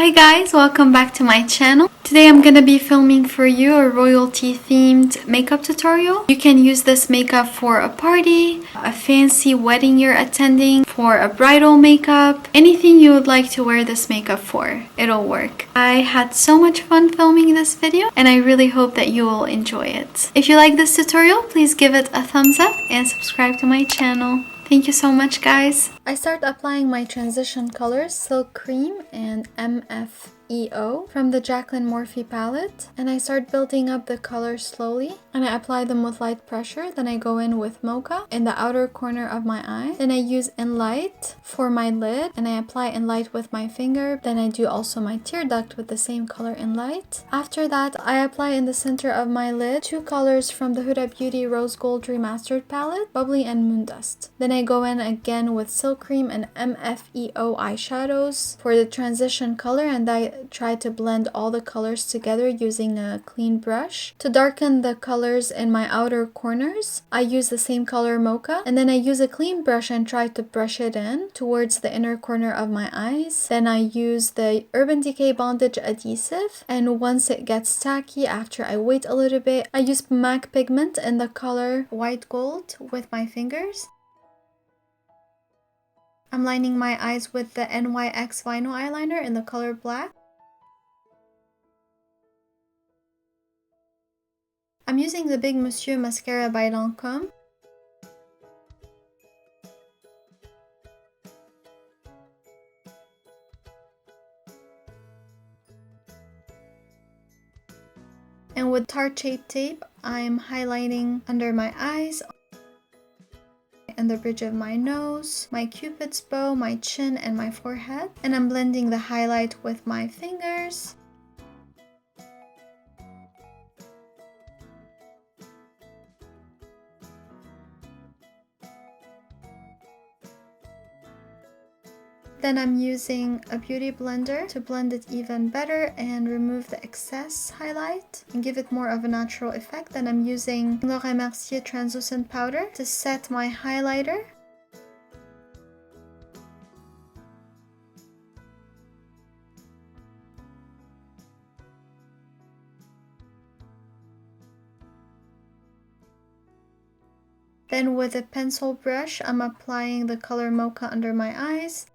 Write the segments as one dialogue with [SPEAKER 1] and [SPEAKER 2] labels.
[SPEAKER 1] Hi guys, welcome back to my channel. Today I'm gonna be filming for you a royalty themed makeup tutorial. You can use this makeup for a party, a fancy wedding you're attending, for a bridal makeup, anything you would like to wear this makeup for, it'll work. I had so much fun filming this video and I really hope that you will enjoy it. If you like this tutorial, please give it a thumbs up and subscribe to my channel. Thank you so much, guys. I start applying my transition colors, Silk Cream and MFEO from the Jaclyn Morphe palette. And I start building up the colors slowly. And I apply them with light pressure. Then I go in with Mocha in the outer corner of my eye. Then I use Enlight for my lid. And I apply Enlight with my finger. Then I do also my tear duct with the same color Enlight. After that, I apply in the center of my lid two colors from the Huda Beauty Rose Gold Remastered palette, Bubbly and Moon Dust. Then I go in again with Silk Cream and MFEO eyeshadows for the transition color, and I try to blend all the colors together using a clean brush. To darken the colors in my outer corners, I use the same color Mocha, and then I use a clean brush and try to brush it in towards the inner corner of my eyes. Then I use the Urban Decay Bondage adhesive, and once it gets tacky, after I wait a little bit, I use MAC pigment in the color White Gold with my fingers. I'm lining my eyes with the NYX Vinyl Eyeliner in the color Black. I'm using the Big Monsieur Mascara by Lancome. And with Tarte Shape Tape, I'm highlighting under my eyes, and the bridge of my nose, my cupid's bow, my chin, and my forehead. And I'm blending the highlight with my fingers. Then I'm using a beauty blender to blend it even better and remove the excess highlight and give it more of a natural effect. Then I'm using Laura Mercier translucent powder to set my highlighter. Then with a pencil brush, I'm applying the color Mocha under my eyes.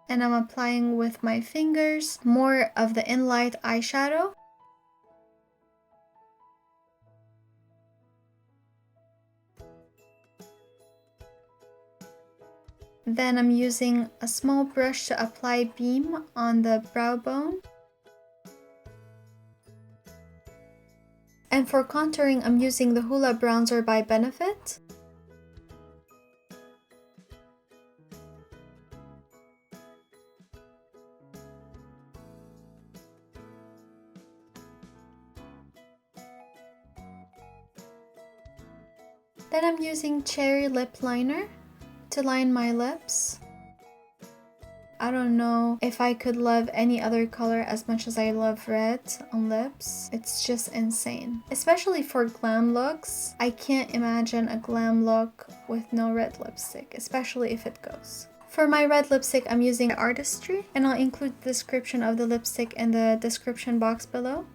[SPEAKER 1] And I'm applying with my fingers more of the Enlight eyeshadow. Then I'm using a small brush to apply beam on the brow bone. And for contouring, I'm using the Hoola Bronzer by Benefit. Then I'm using Cherry Lip Liner to line my lips. I don't know if I could love any other color as much as I love red on lips. It's just insane. Especially for glam looks. I can't imagine a glam look with no red lipstick, especially if it goes. For my red lipstick, I'm using Artistry, and I'll include the description of the lipstick in the description box below.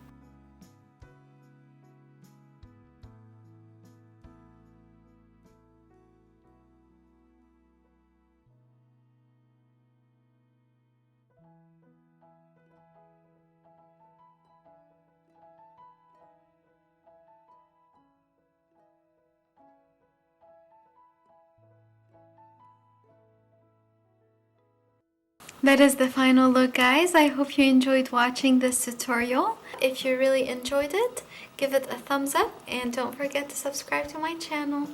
[SPEAKER 1] That is the final look, guys. I hope you enjoyed watching this tutorial. If you really enjoyed it, give it a thumbs up and don't forget to subscribe to my channel.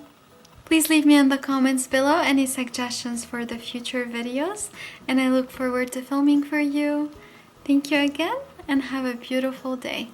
[SPEAKER 1] Please leave me in the comments below any suggestions for the future videos, and I look forward to filming for you. Thank you again and have a beautiful day.